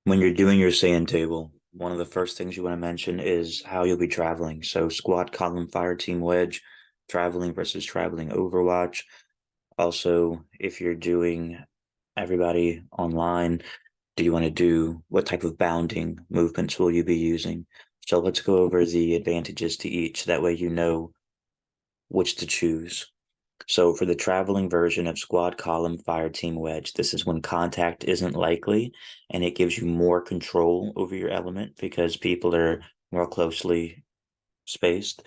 When you're doing your sand table, one of the first things you want to mention is how you'll be traveling. So squad, column, fire team, wedge, traveling versus traveling Overwatch. Also, if you're doing everybody online, do you want to do what type of bounding movements will you be using? So let's go over the advantages to each. That way you know which to choose. So for the traveling version of squad, column, fire team, wedge, this is when contact isn't likely and it gives you more control over your element because people are more closely spaced.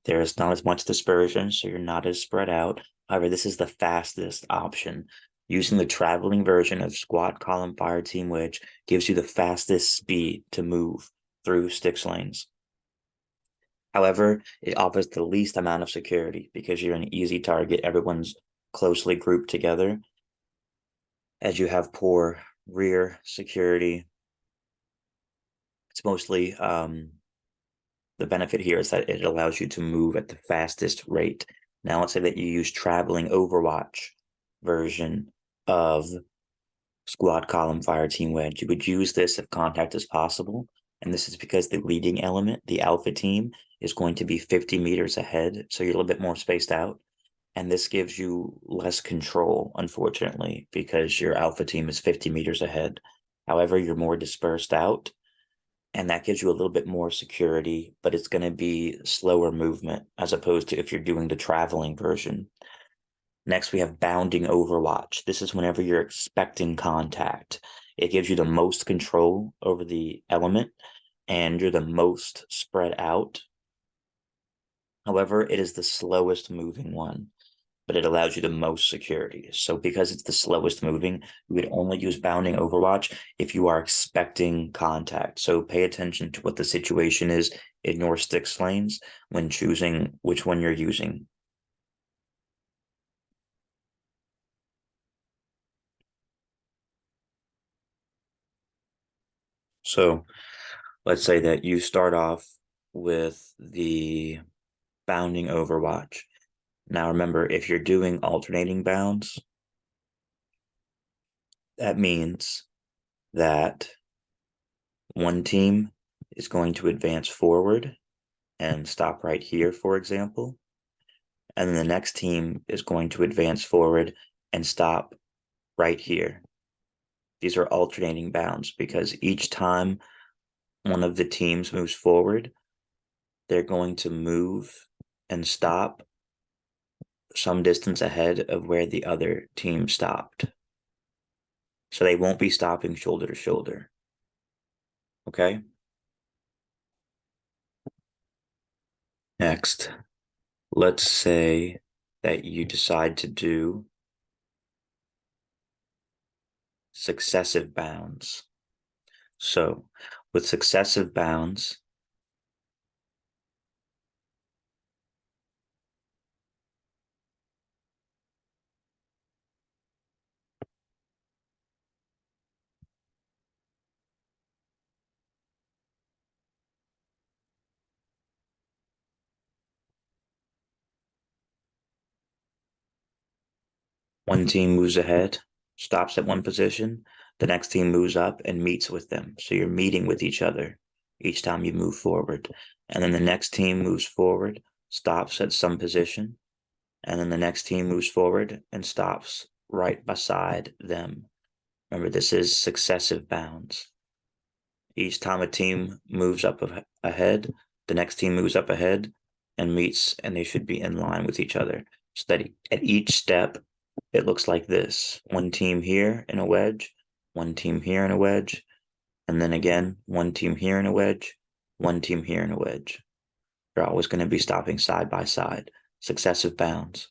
There is not as much dispersion, so you're not as spread out. However, this is the fastest option. Using the traveling version of squad, column, fire team, wedge gives you the fastest speed to move through Styx lanes. However, it offers the least amount of security because you're an easy target. Everyone's closely grouped together. As you have poor rear security, it's mostly the benefit here is that it allows you to move at the fastest rate. Now, let's say that you use traveling Overwatch version of squad, column, fire team, wedge. You would use this if contact is possible. And this is because the leading element, the alpha team, is going to be 50 meters ahead. So you're a little bit more spaced out. And this gives you less control, unfortunately, because your alpha team is 50 meters ahead. However, you're more dispersed out, and that gives you a little bit more security, but it's going to be slower movement as opposed to if you're doing the traveling version. Next, we have bounding Overwatch. This is whenever you're expecting contact. It gives you the most control over the element, and you're the most spread out. However, it is the slowest moving one, but it allows you the most security. So because it's the slowest moving, you would only use bounding Overwatch if you are expecting contact. So pay attention to what the situation is in your Styx lanes when choosing which one you're using. So let's say that you start off with the bounding Overwatch. Now remember, if you're doing alternating bounds, that means that one team is going to advance forward and stop right here, for example. And then the next team is going to advance forward and stop right here. These are alternating bounds because each time one of the teams moves forward, they're going to move and stop some distance ahead of where the other team stopped. So they won't be stopping shoulder to shoulder. Okay. Next, let's say that you decide to do successive bounds. So with successive bounds, one team moves ahead, stops at one position, the next team moves up and meets with them. So you're meeting with each other each time you move forward. And then the next team moves forward, stops at some position, and then the next team moves forward and stops right beside them. Remember, this is successive bounds. Each time a team moves up ahead, the next team moves up ahead and meets, and they should be in line with each other. So that at each step, it looks like this. One team here in a wedge, one team here in a wedge, and then again, one team here in a wedge, one team here in a wedge. They're always going to be stopping side by side, successive bounds.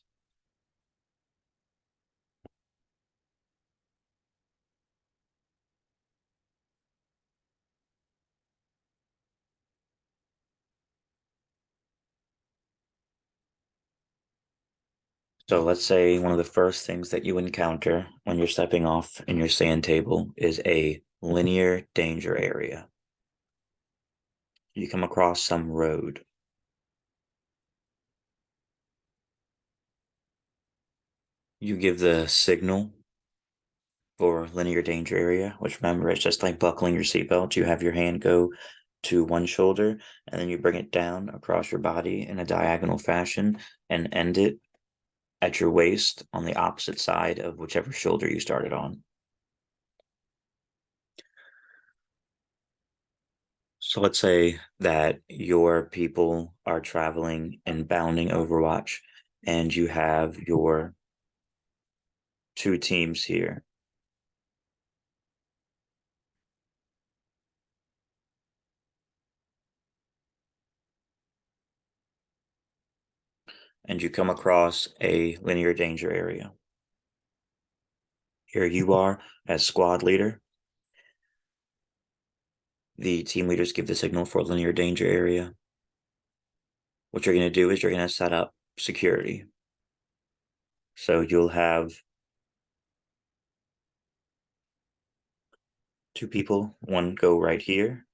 So let's say one of the first things that you encounter when you're stepping off in your sand table is a linear danger area. You come across some road. You give the signal for linear danger area, which remember, it's just like buckling your seatbelt. You have your hand go to one shoulder and then you bring it down across your body in a diagonal fashion and end it at your waist on the opposite side of whichever shoulder you started on. So let's say that your people are traveling and bounding Overwatch, and you have your two teams here. And you come across a linear danger area. Here you are as squad leader. The team leaders give the signal for linear danger area. What you're going to do is you're going to set up security. So you'll have two people, one go right here,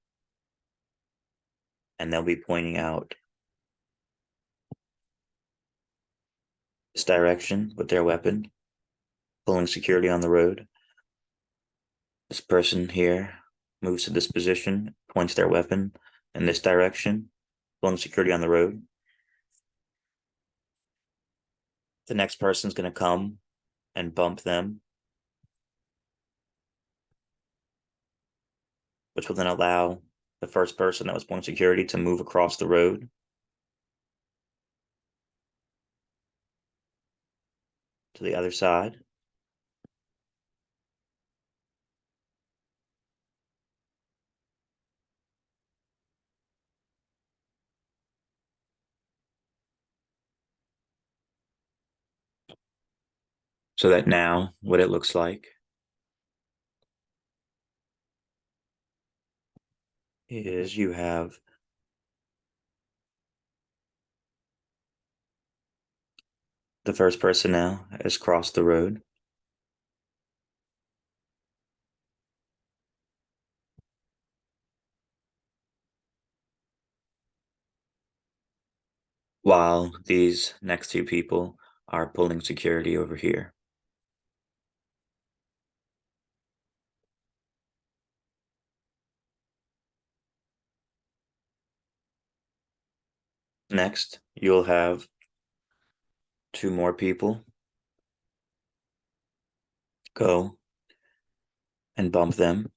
and they'll be pointing out this direction with their weapon, pulling security on the road. This person here moves to this position, points their weapon in this direction, pulling security on the road. The next person's going to come and bump them, which will then allow the first person that was pulling security to move across the road to the other side. So that now what it looks like is you have the first person now has crossed the road. While these next two people are pulling security over here. Next, you'll have two more people go and bump them.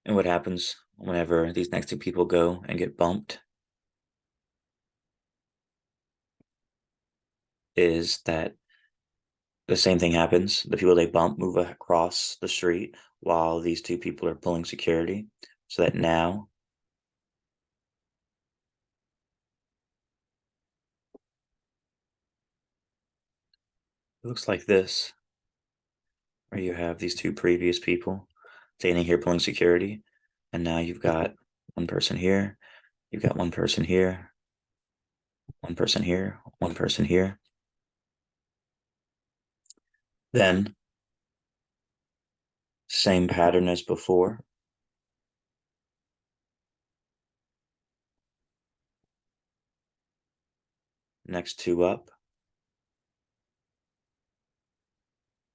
And what happens whenever these next two people go and get bumped is that the same thing happens. The people they bump move across the street while these two people are pulling security. So that now it looks like this, where you have these two previous people standing here pulling security. And now you've got one person here, you've got one person here, one person here, one person here. Then, same pattern as before. Next two up.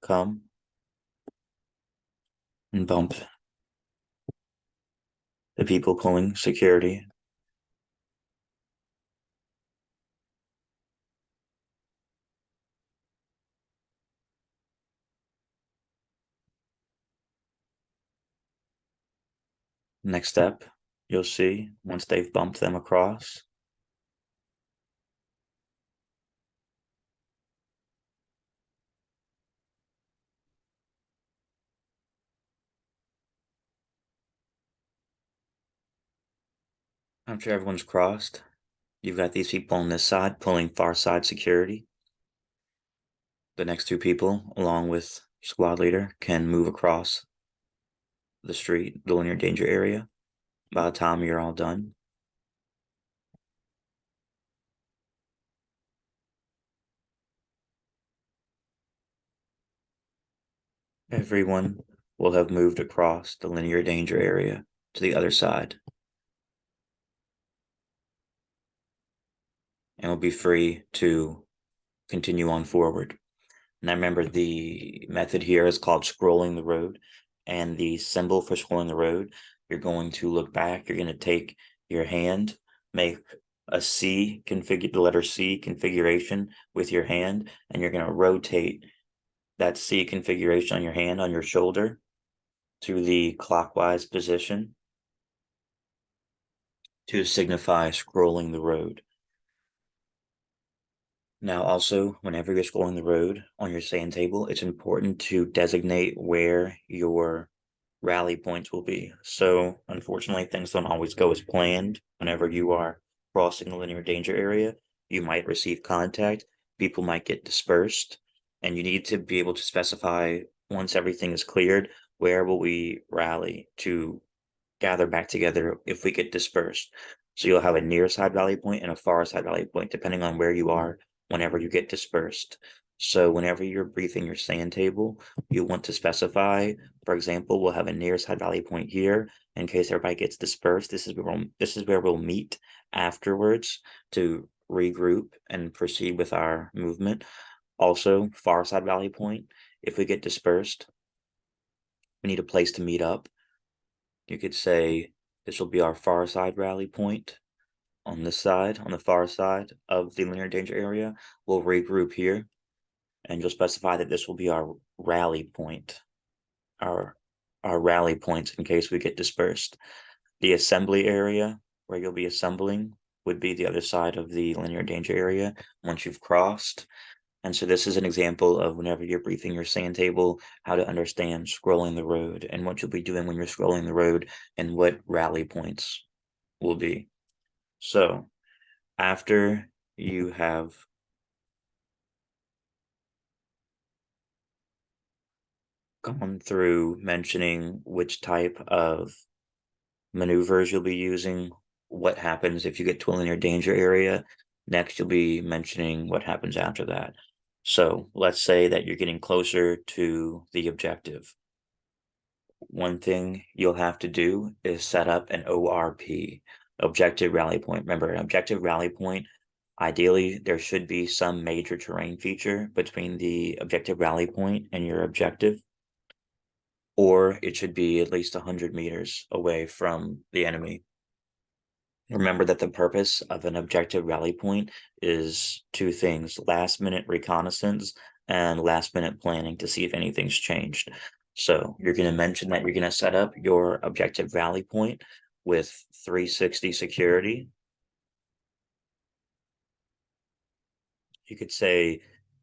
Come and bump the people pulling security. Next step, you'll see once they've bumped them across, after everyone's crossed, you've got these people on this side pulling far side security. The next two people, along with squad leader, can move across the street, the linear danger area. By the time you're all done, everyone will have moved across the linear danger area to the other side and will be free to continue on forward. And I remember the method here is called scrolling the road, and the symbol for scrolling the road, you're going to look back, you're going to take your hand, make a C configure the letter C configuration with your hand, and you're going to rotate that C configuration on your hand on your shoulder to the clockwise position to signify scrolling the road. Now, also, whenever you're scrolling the road on your sand table, it's important to designate where your rally points will be. So, unfortunately, things don't always go as planned. Whenever you are crossing the linear danger area, you might receive contact, people might get dispersed, and you need to be able to specify once everything is cleared, where will we rally to gather back together if we get dispersed. So you'll have a near side rally point and a far side rally point, depending on where you are whenever you get dispersed. So whenever you're briefing your sand table, you want to specify, for example, we'll have a near side rally point here in case everybody gets dispersed. This is where we'll meet afterwards to regroup and proceed with our movement. Also, far side rally point, if we get dispersed, we need a place to meet up. You could say this will be our far side rally point. On this side, on the far side of the linear danger area, we'll regroup here, and you'll specify that this will be our rally point, our rally points in case we get dispersed. The assembly area where you'll be assembling would be the other side of the linear danger area once you've crossed. And so this is an example of whenever you're briefing your sand table, how to understand scrolling the road and what you'll be doing when you're scrolling the road and what rally points will be. So after you have gone through mentioning which type of maneuvers you'll be using, what happens if you get to a linear danger area, next you'll be mentioning what happens after that. So let's say that you're getting closer to the objective. One thing you'll have to do is set up an ORP, objective rally point. Remember, an objective rally point, ideally, there should be some major terrain feature between the objective rally point and your objective, or it should be at least 100 meters away from the enemy. Remember that the purpose of an objective rally point is two things: last minute reconnaissance and last minute planning to see if anything's changed. So you're going to mention that you're going to set up your objective rally point with 360 security. You could say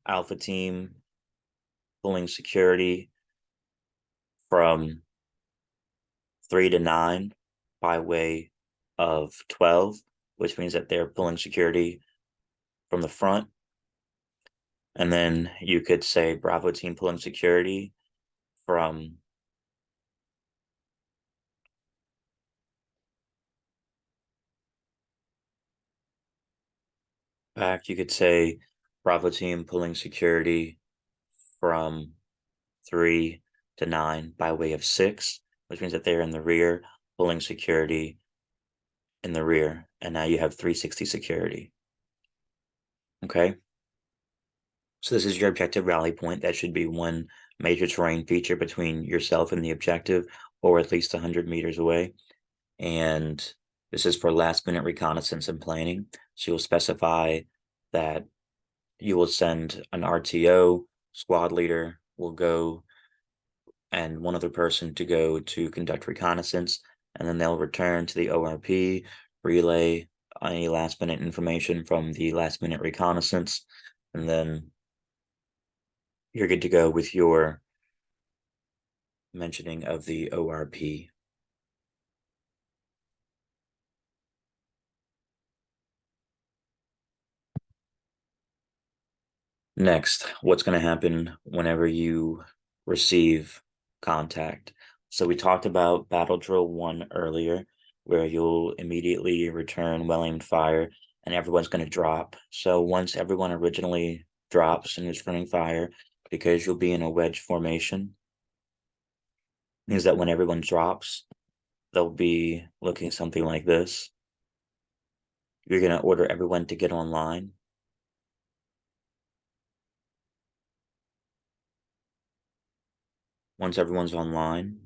Alpha Team pulling security from 3 to 9 by way of 12, which means that they're pulling security from the front. And then you could say Bravo Team pulling security from back. You could say Bravo Team pulling security from 3 to 9 by way of 6, which means that they're in the rear pulling security in the rear. And now you have 360 security. Okay. So this is your objective rally point. That should be one major terrain feature between yourself and the objective, or at least 100 meters away. And this is for last minute reconnaissance and planning. So you'll specify that you will send an RTO, squad leader will go, and one other person to go to conduct reconnaissance, and then they'll return to the ORP, relay any last minute information from the last minute reconnaissance, and then you're good to go with your mentioning of the ORP. Next, what's going to happen whenever you receive contact? So we talked about Battle Drill 1 earlier, where you'll immediately return well-aimed fire and everyone's going to drop. So once everyone originally drops and is running fire, because you'll be in a wedge formation, is that when everyone drops, they'll be looking something like this. You're going to order everyone to get online. Once everyone's online,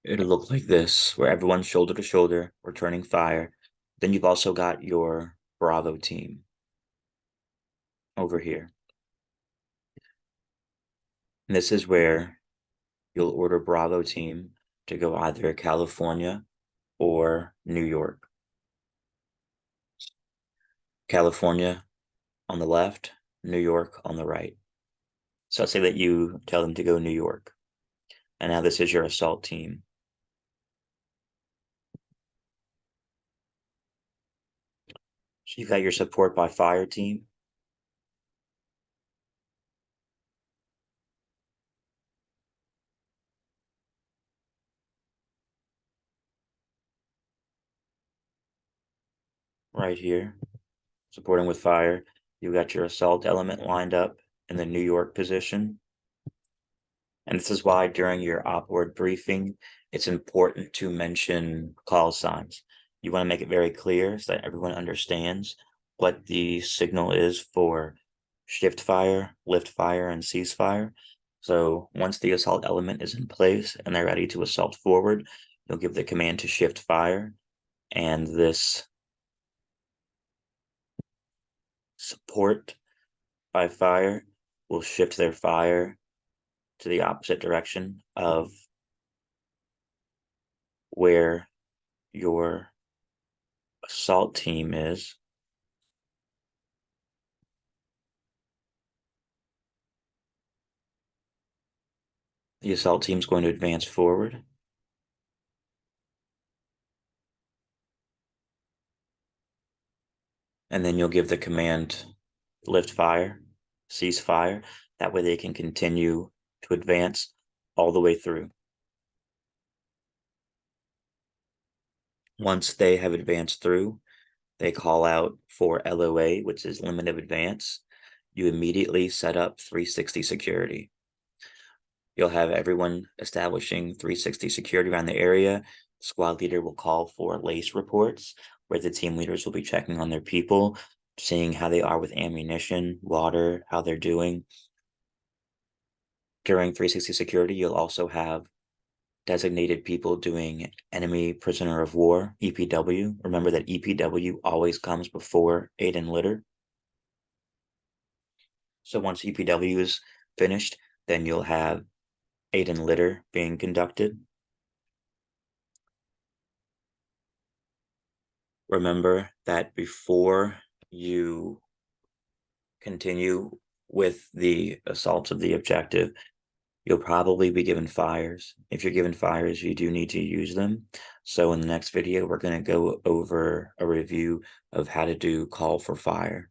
it'll look like this, where everyone's shoulder to shoulder, returning fire. Then you've also got your Bravo team over here. And this is where you'll order Bravo team to go either California or New York. California on the left, New York on the right. So let's say that you tell them to go New York. And now this is your assault team. So you've got your support by fire team. Right here, supporting with fire. You've got your assault element lined up in the New York position. And this is why during your op-ord briefing, it's important to mention call signs. You want to make it very clear so that everyone understands what the signal is for shift fire, lift fire, and ceasefire. So once the assault element is in place and they're ready to assault forward, you'll give the command to shift fire, and this support by fire will shift their fire to the opposite direction of where your assault team is. The assault team is going to advance forward. And then you'll give the command lift fire, cease fire. That way they can continue to advance all the way through. Once they have advanced through, they call out for LOA, which is limit of advance. You immediately set up 360 security. You'll have everyone establishing 360 security around the area. Squad leader will call for LACE reports, where the team leaders will be checking on their people, seeing how they are with ammunition, water, how they're doing. During 360 security, you'll also have designated people doing enemy prisoner of war, EPW. Remember that EPW always comes before aid and litter. So once EPW is finished, then you'll have aid and litter being conducted. Remember that before you continue with the assaults of the objective, you'll probably be given fires. If you're given fires, you do need to use them. So in the next video, we're going to go over a review of how to do call for fire.